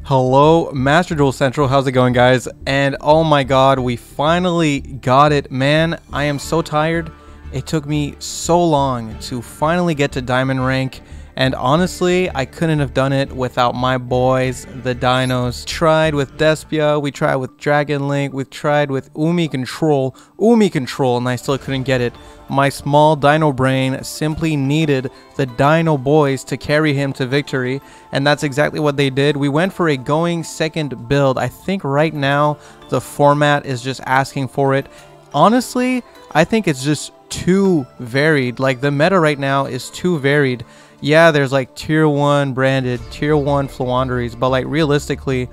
Hello, Master Duel Central. How's it going, guys? And oh my god, we finally got it. Man, I am so tired. It took me so long to finally get to Diamond Rank. And honestly, I couldn't have done it without my boys, the Dinos. Tried with Despia, we tried with Dragon Link, we tried with Umi Control, and I still couldn't get it. My small dino brain simply needed the Dino Boys to carry him to victory, and that's exactly what they did. We went for a going second build. I think right now the format is just asking for it. Honestly, I think it's just too varied. Like, the meta right now is too varied. Yeah, there's like tier 1 branded, tier 1 Fluanderies, but like realistically,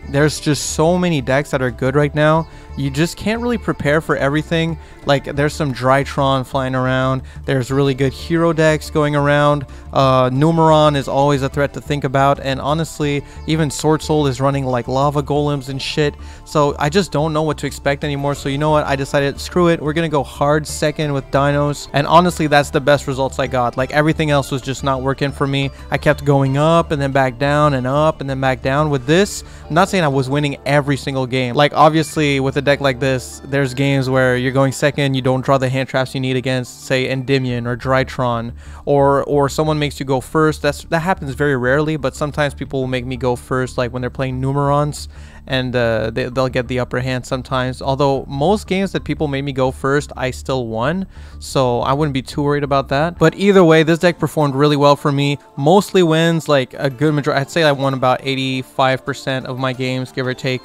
there's just so many decks that are good right now. You just can't really prepare for everything. Like, there's some Drytron flying around. There's really good hero decks going around. Numeron is always a threat to think about. And honestly, even Sword Soul is running like lava golems and shit. So I just don't know what to expect anymore. So you know what? I decided, screw it. We're going to go hard second with Dinos. And honestly, that's the best results I got. Like, everything else was just not working for me. I kept going up and then back down and up and then back down. With this, I'm not saying I was winning every single game. Like, obviously, with a deck like this, there's games where you're going second, you don't draw the hand traps you need against, say, Endymion or Drytron, or someone makes you go first. That happens very rarely, but sometimes people will make me go first, like when they're playing Numerons, and they'll get the upper hand sometimes. Although most games that people made me go first, I still won, so I wouldn't be too worried about that. But either way, this deck performed really well for me. Mostly wins, like a good majority. I'd say I won about 85% of my games, give or take.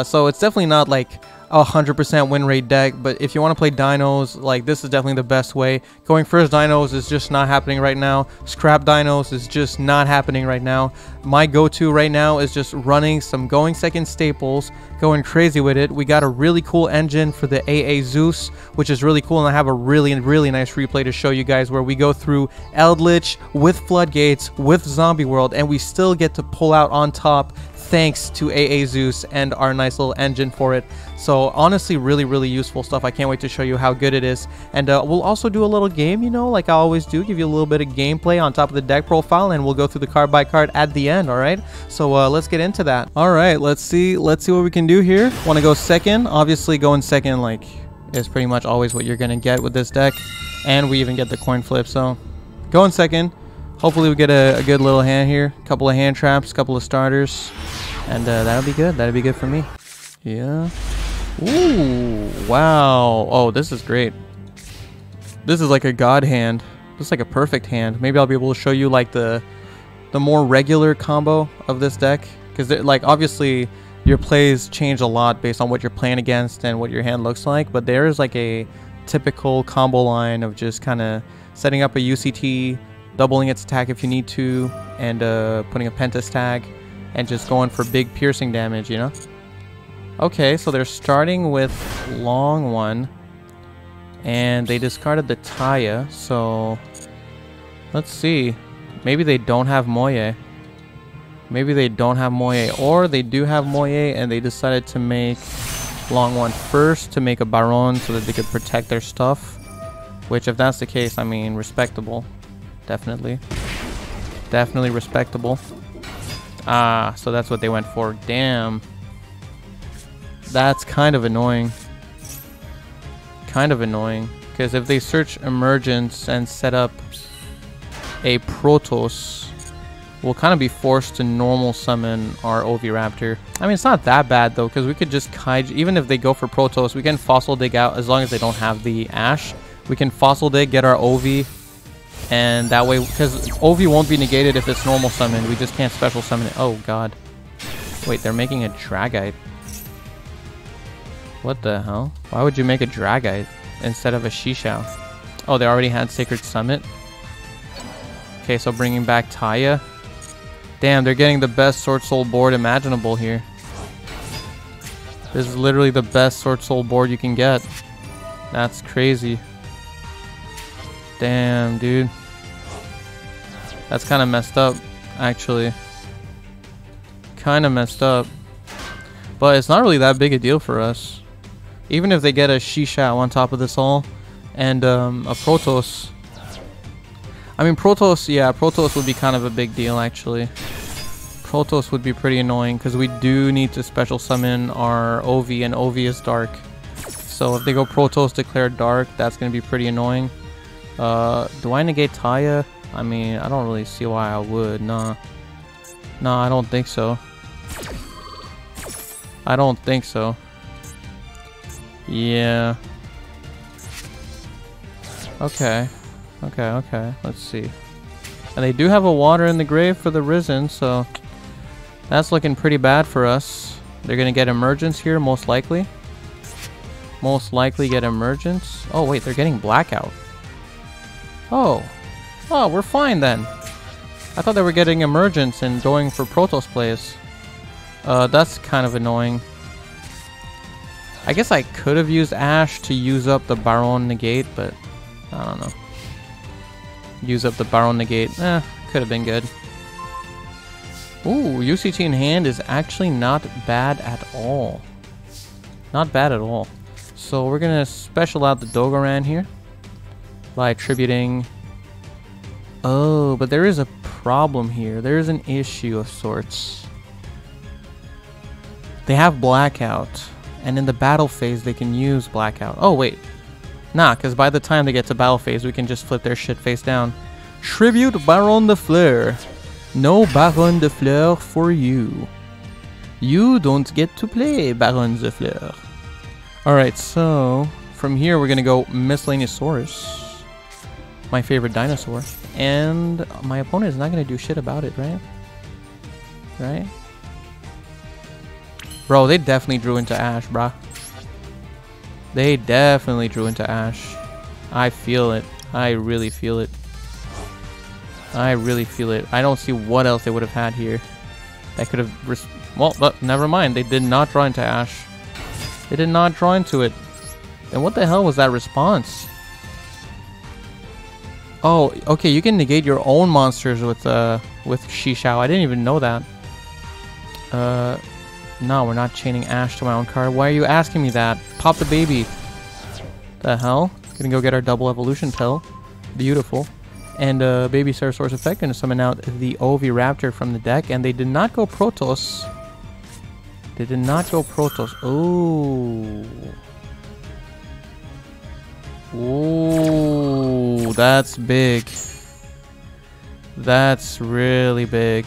So it's definitely not like a 100% win rate deck, but if you want to play dinos, like, this is definitely the best way. Going first dinos is just not happening right now. Scrap dinos is just not happening right now. My go-to right now is just running some going second staples, going crazy with it. We got a really cool engine for the AA Zeus, which is really cool, and I have a really nice replay to show you guys where we go through Eldritch with Floodgates with Zombie World, and we still get to pull out on top thanks to AA Zeus and our nice little engine for it. So honestly, really useful stuff. I can't wait to show you how good it is. And we'll also do a little game, you know, like I always do, give you a little bit of gameplay on top of the deck profile, and we'll go through the card by card at the end. All right, so let's get into that. All right, let's see what we can do here. Want to go second? Obviously, going second like is pretty much always what you're gonna get with this deck, and we even get the coin flip. So going second. Hopefully we get a good little hand here. Couple of hand traps, couple of starters. And that'll be good. That'll be good for me. Yeah. Ooh, wow. Oh, this is great. This is like a god hand. This is like a perfect hand. Maybe I'll be able to show you like the more regular combo of this deck. Because like, obviously your plays change a lot based on what you're playing against and what your hand looks like. But there is like a typical combo line of just kind of setting up a UCT, doubling its attack if you need to, and putting a Pentas tag, and just going for big piercing damage, you know? Okay, so they're starting with long one, and they discarded the Taya, so let's see. Maybe they don't have Moye. Maybe they don't have Moye, or they do have Moye, and they decided to make long one first to make a Baron so that they could protect their stuff, which, if that's the case, I mean, respectable. Definitely respectable. Ah, so that's what they went for. Damn, that's kind of annoying, because if they search Emergence and set up a Protoss, we'll kind of be forced to normal summon our Oviraptor. I mean, it's not that bad though, because we could just Kaiju. Even if they go for Protoss, we can Fossil Dig out, as long as they don't have the Ash. We can Fossil Dig, get our Ovi, and that way, because Ovi won't be negated if it's normal summon, we just can't special summon it. Oh god. Wait, they're making a Dragite. What the hell? Why would you make a Dragite instead of a Shishao? Oh, they already had Sacred Summit? Okay, so bringing back Taya. Damn, they're getting the best Sword Soul board imaginable here. This is literally the best Sword Soul board you can get. That's crazy. Damn, dude. That's kind of messed up, actually. Kind of messed up. But it's not really that big a deal for us. Even if they get a Shishao on top of this all, and a Protoss. I mean, Protoss, yeah, Protoss would be kind of a big deal, actually. Protoss would be pretty annoying because we do need to special summon our Ovi, and Ovi is dark. So if they go Protoss declare dark, that's going to be pretty annoying. Do I negate Taya? I mean, I don't really see why I would. Nah. Nah, I don't think so. I don't think so. Yeah. Okay. Okay. Let's see. And they do have a water in the grave for the Risen, so that's looking pretty bad for us. They're going to get Emergence here, most likely. Most likely get Emergence. Oh, wait, they're getting Blackout. Oh. Oh, we're fine then. I thought they were getting Emergence and going for Protoss plays. That's kind of annoying. I guess I could have used Ash to use up the Baron Negate, but I don't know. Use up the Baron Negate. Could have been good. Ooh, UCT in hand is actually not bad at all. Not bad at all. So we're going to special out the Dogoran here by attributing... Oh, but there is a problem here. There is an issue of sorts. They have Blackout, and in the battle phase they can use Blackout. Oh, wait. Nah, because by the time they get to battle phase, we can just flip their shit face down. Tribute Baron de Fleur. No Baron de Fleur for you. You don't get to play Baron de Fleur. Alright, so from here we're going to go Miscellaneousaurus. My favorite dinosaur. And my opponent is not going to do shit about it, right? Right? Bro, they definitely drew into Ash, bruh. They definitely drew into Ash. I feel it. I really feel it. I really feel it. I don't see what else they would have had here. That could have... Well, but never mind. They did not draw into Ash. They did not draw into it. And what the hell was that response? Oh, okay. You can negate your own monsters with Shishao. I didn't even know that. No, we're not chaining Ash to my own card. Why are you asking me that? Pop the baby. The hell? Gonna go get our double evolution pill. Beautiful. And baby Ceratosaurus effect, gonna summon out the Ovi Raptor from the deck. And they did not go Protoss. They did not go Protoss. Oh. Ooh, that's big. That's really big.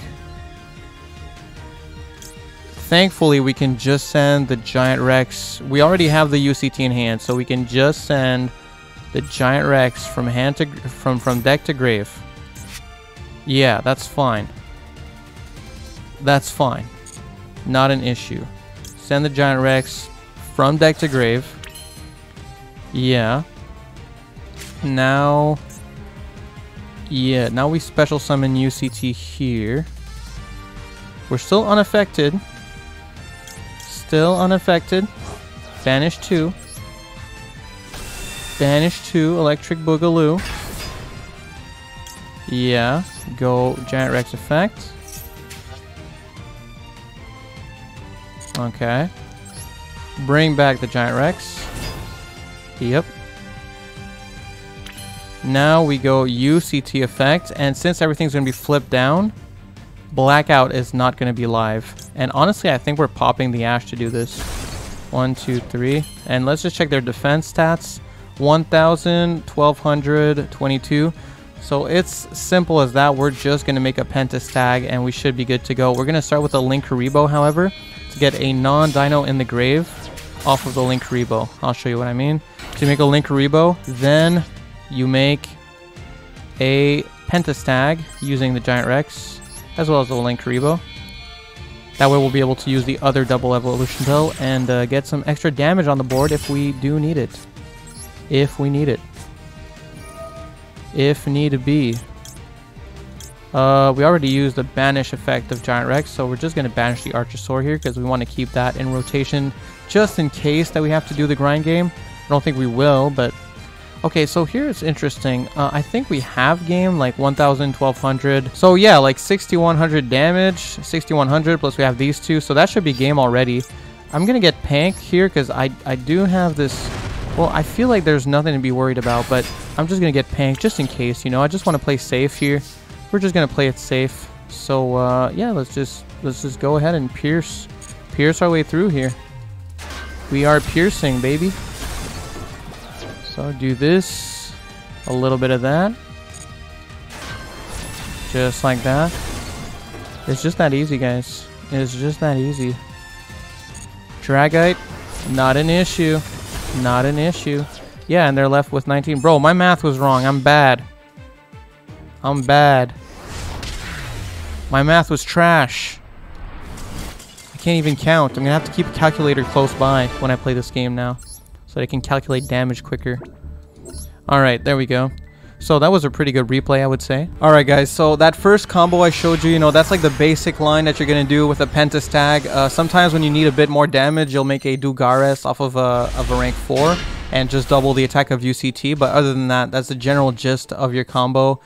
Thankfully, we can just send the Giant Rex. We already have the UCT in hand, so we can just send the Giant Rex from hand to from deck to grave. Yeah, that's fine. That's fine. Not an issue. Send the Giant Rex from deck to grave. Yeah. Now... Yeah, now we special summon UCT here. We're still unaffected. Still unaffected. Banish 2. Banish 2, Electric Boogaloo. Yeah. Go Giant Rex effect. Okay. Bring back the Giant Rex. Yep. Now we go UCT effect, and since everything's going to be flipped down, Blackout is not going to be live. And honestly, I think we're popping the Ash to do this. 1, 2, 3. And let's just check their defense stats. 1,000, 1,200, 22. So it's simple as that. We're just going to make a Pentas tag, and we should be good to go. We're going to start with a Linkuriboh, however, to get a non-dino in the grave off of the Linkuriboh. I'll show you what I mean. To make a Linkuriboh, then you make a Pentas tag using the Giant Rex, as well as the Linkuriboh. That way we'll be able to use the other double evolution pill and get some extra damage on the board if we do need it. If we need it. If need be. We already used the banish effect of Giant Rex, so we're just going to banish the Archosaur here because we want to keep that in rotation just in case that we have to do the grind game. I don't think we will, but... Okay, so here it's interesting. I think we have game like 1,000, 1,200. So yeah, like 6,100 damage, 6,100 plus we have these two. So that should be game already. I'm going to get Pank here because I do have this... Well, I feel like there's nothing to be worried about, but I'm just going to get Pank just in case, you know. I just want to play safe here. We're just going to play it safe. So yeah, let's just go ahead and pierce our way through here. We are piercing, baby. So do this, a little bit of that, just like that. It's just that easy, guys. It's just that easy. Dragite, not an issue. Not an issue. Yeah, and they're left with 19. Bro, my math was wrong. I'm bad. I'm bad. My math was trash. I can't even count. I'm gonna have to keep a calculator close by when I play this game now, so that I can calculate damage quicker. Alright, there we go. So that was a pretty good replay, I would say. Alright guys, so that first combo I showed you, that's like the basic line that you're going to do with a Pentastag. Sometimes when you need a bit more damage, you'll make a Dugares off of a rank 4 and just double the attack of UCT. But other than that, that's the general gist of your combo.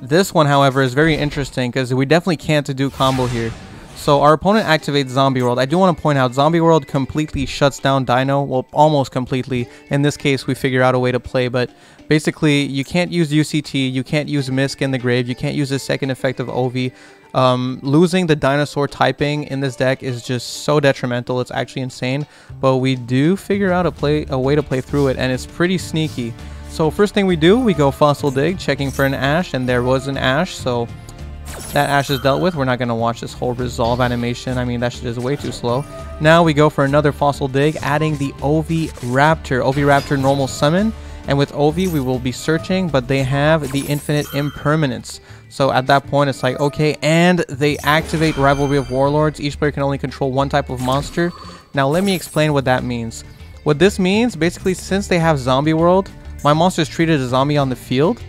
This one, however, is very interesting because we definitely can't do combo here. So our opponent activates Zombie World. I do want to point out, Zombie World completely shuts down Dino. Well, almost completely. In this case, we figure out a way to play, but basically, you can't use UCT, you can't use Misk in the grave, you can't use the second effect of Ovi. Losing the dinosaur typing in this deck is just so detrimental, it's actually insane. But we do figure out a way to play through it, and it's pretty sneaky. So first thing we do, we go Fossil Dig, checking for an Ash, and there was an Ash, so that Ash is dealt with. We're not going to watch this whole resolve animation. I mean, that shit is way too slow. Now we go for another Fossil Dig, adding the Ovi Raptor. Ovi Raptor normal summon. And with Ovi, we will be searching, but they have the infinite impermanence. So at that point, it's like, okay, and they activate Rivalry of Warlords. Each player can only control one type of monster. Now, let me explain what that means. What this means, basically, since they have Zombie World, my monster is treated as a zombie on the field.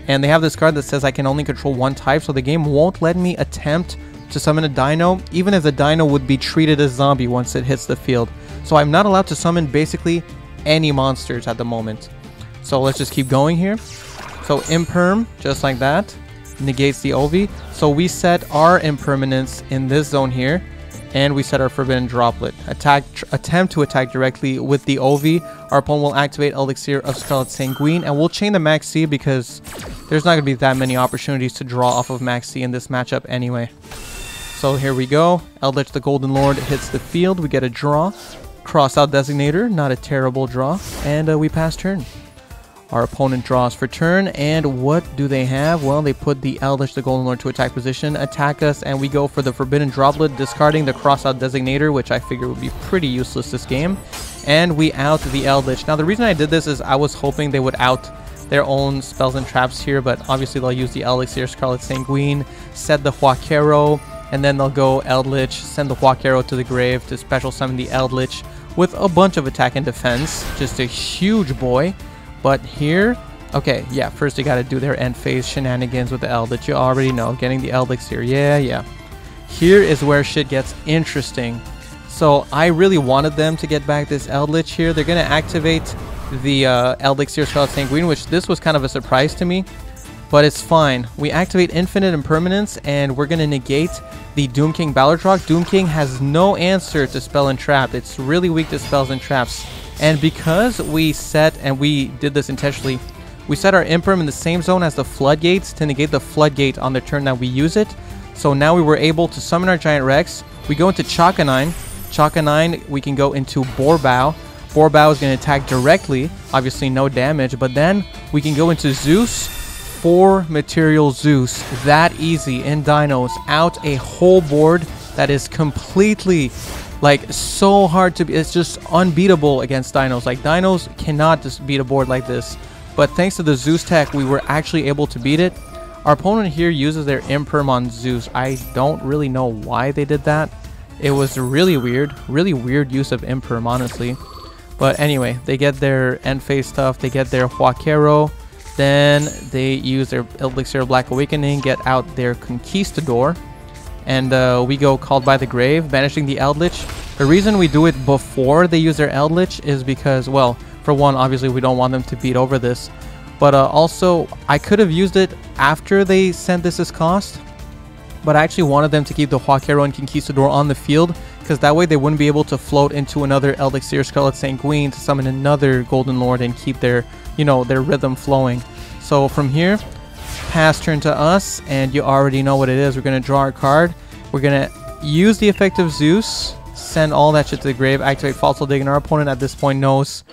And they have this card that says I can only control one type, so the game won't let me attempt to summon a dino, even if the dino would be treated as zombie once it hits the field. So I'm not allowed to summon basically any monsters at the moment. So let's just keep going here. So Imperm, just like that, negates the Ovi. So we set our impermanence in this zone here, and we set our Forbidden Droplet. Attempt to attack directly with the Ovi. Our opponent will activate Elixir of Scarlet Sanguine, and we'll chain the Max C because there's not going to be that many opportunities to draw off of Max C in this matchup anyway. So here we go. Eldritch the Golden Lord hits the field. We get a draw. Cross out Designator, not a terrible draw. And we pass turn. Our opponent draws for turn, and what do they have? Well, they put the Eldritch the Golden Lord to attack position, attack us, and we go for the Forbidden Droplet, discarding the Crossout Designator, which I figure would be pretty useless this game, and we out the Eldritch. Now, the reason I did this is I was hoping they would out their own spells and traps here, but obviously they'll use the Elixir, Scarlet Sanguine, set the Huaquero, and then they'll go Eldritch, send the Huaquero to the grave to special summon the Eldritch with a bunch of attack and defense. Just a huge boy. But here, okay, yeah, first you gotta do their end phase shenanigans with the Eldritch. You already know, getting the Elixir, yeah. Here is where shit gets interesting. So I really wanted them to get back this Eldritch here. They're gonna activate the Elixir Scarlet Sanguine, which this was kind of a surprise to me. But it's fine. We activate Infinite Impermanence, and we're gonna negate the Doom King Ballardrock. Doom King has no answer to Spell and Trap. It's really weak to spells and traps. And because we set, and we did this intentionally, we set our Imperm in the same zone as the Floodgates to negate the Floodgate on the turn that we use it. So now we were able to summon our Giant Rex. We go into Chakanine. Chakanine, we can go into Boarbow. Boarbow is going to attack directly. Obviously no damage, but then we can go into Zeus. 4 material Zeus. That easy in Dinos. Out a whole board that is completely... like, so hard to be. It's just unbeatable against Dinos. Like, Dinos cannot just beat a board like this. But thanks to the Zeus tech, we were actually able to beat it. Our opponent here uses their Imperm on Zeus. I don't really know why they did that. It was really weird use of Imperm, honestly. But anyway, they get their end phase stuff. They get their Huaquero. Then they use their Elixir Black Awakening, get out their Conquistador. And we go Called by the Grave, banishing the Eldritch. The reason we do it before they use their Eldritch is because, well, for one, obviously we don't want them to beat over this. But also, I could have used it after they sent this as cost. But I actually wanted them to keep the Huaquero and Conquistador on the field, because that way they wouldn't be able to float into another Elixir Scarlet Sanguine to summon another Golden Lord and keep their, their rhythm flowing. So from here, pass turn to us, and you already know what it is. We're going to draw our card. We're going to use the effect of Zeus, send all that shit to the grave, activate Fossil Dig, and our opponent at this point knows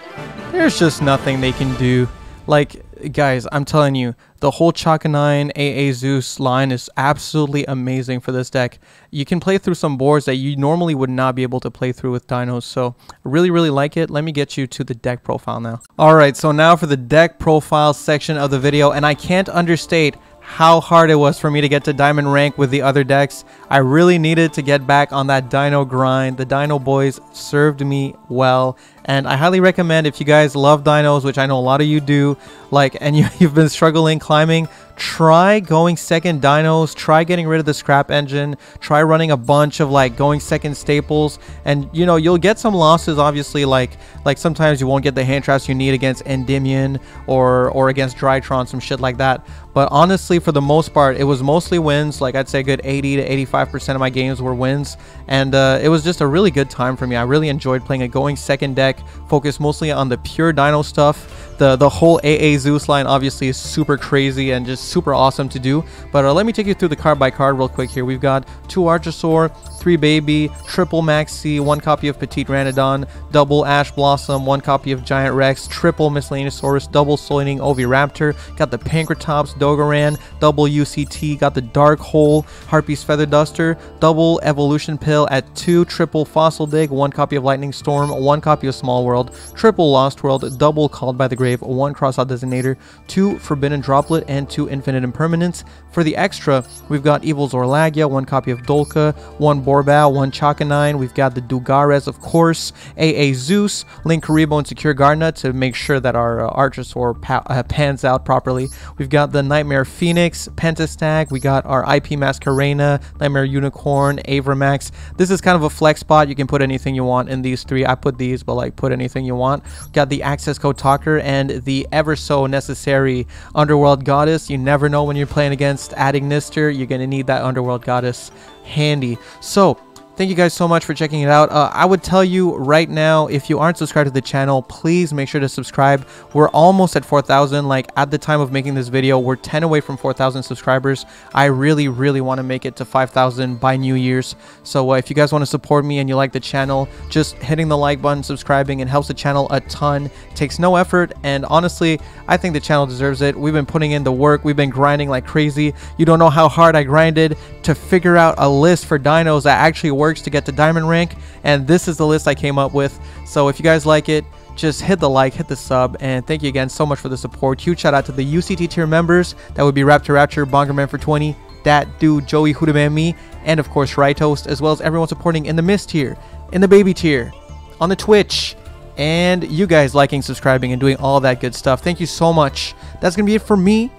there's just nothing they can do. Like, guys, I'm telling you, the whole Chakanine AA Zeus line is absolutely amazing for this deck. You can play through some boards that you normally would not be able to play through with dinos, so I really, really like it. Let me get you to the deck profile now. Alright, so now for the deck profile section of the video, and I can't understate how hard it was for me to get to diamond rank with the other decks. I really needed to get back on that dino grind. The dino boys served me well, and I highly recommend, if you guys love dinos, which I know a lot of you do, like, and you've been struggling climbing, try going second dinos, try getting rid of the scrap engine, try running a bunch of like going second staples, and you know, you'll get some losses, obviously, like sometimes you won't get the hand traps you need against Endymion or against Drytron, some shit like that. But honestly, for the most part, it was mostly wins. Like, I'd say a good 80 to 85% of my games were wins, and it was just a really good time for me. I really enjoyed playing a going second deck, focused mostly on the pure dino stuff. The whole AA Zeus line obviously is super crazy and just super awesome to do. But let me take you through the card by card real quick here. We've got 2 Archosaur, 3 Baby, triple Maxi, 1 copy of Petite Ranodon, double Ash Blossom, 1 copy of Giant Rex, triple Miscellaneousaurus, double Solening Oviraptor, got the Pankratops Dogoran, double UCT, got the Dark Hole Harpy's Feather Duster, double Evolution Pill at 2, triple Fossil Dig, 1 copy of Lightning Storm, 1 copy of Small World, triple Lost World, double Called by the Grave, 1 Crossout Designator, 2 Forbidden Droplet, and 2 Infinite Impermanence. For the extra, we've got Evil Zorlagia, 1 copy of Dolka, 1 Borbao, 1 Chakanine. We've got the Dugares, of course, AA Zeus, Link Karibo, and Secure Gardener to make sure that our Archosaur pans out properly. We've got the Nightmare Phoenix, Pentastag. We got our IP Masquerena, Nightmare Unicorn, Avramax. This is kind of a flex spot. You can put anything you want in these 3. I put these, but like, put anything you want. Got the Access Code Talker and the ever so necessary Underworld Goddess. You never know when you're playing against Adignister. You're going to need that Underworld Goddess handy. So thank you guys so much for checking it out. I would tell you right now, if you aren't subscribed to the channel, please make sure to subscribe. We're almost at 4,000. Like, at the time of making this video, we're 10 away from 4,000 subscribers. I really, really want to make it to 5,000 by New Year's. So if you guys want to support me and you like the channel, just hitting the like button, subscribing, it helps the channel a ton. It takes no effort, and honestly, I think the channel deserves it. We've been putting in the work. We've been grinding like crazy. You don't know how hard I grinded to figure out a list for dinos that actually works to get to diamond rank, and this is the list I came up with. So if you guys like it, just hit the like, hit the sub, and thank you again so much for the support. Huge shout out to the UCT tier members. That would be Rapture, Bongerman for 20, that dude Joey Hudaman me, and of course Rytoast, as well as everyone supporting in the Mist tier, in the Baby tier, on the Twitch, and you guys liking, subscribing, and doing all that good stuff. Thank you so much. That's gonna be it for me,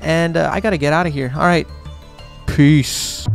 and I gotta get out of here. All right, peace.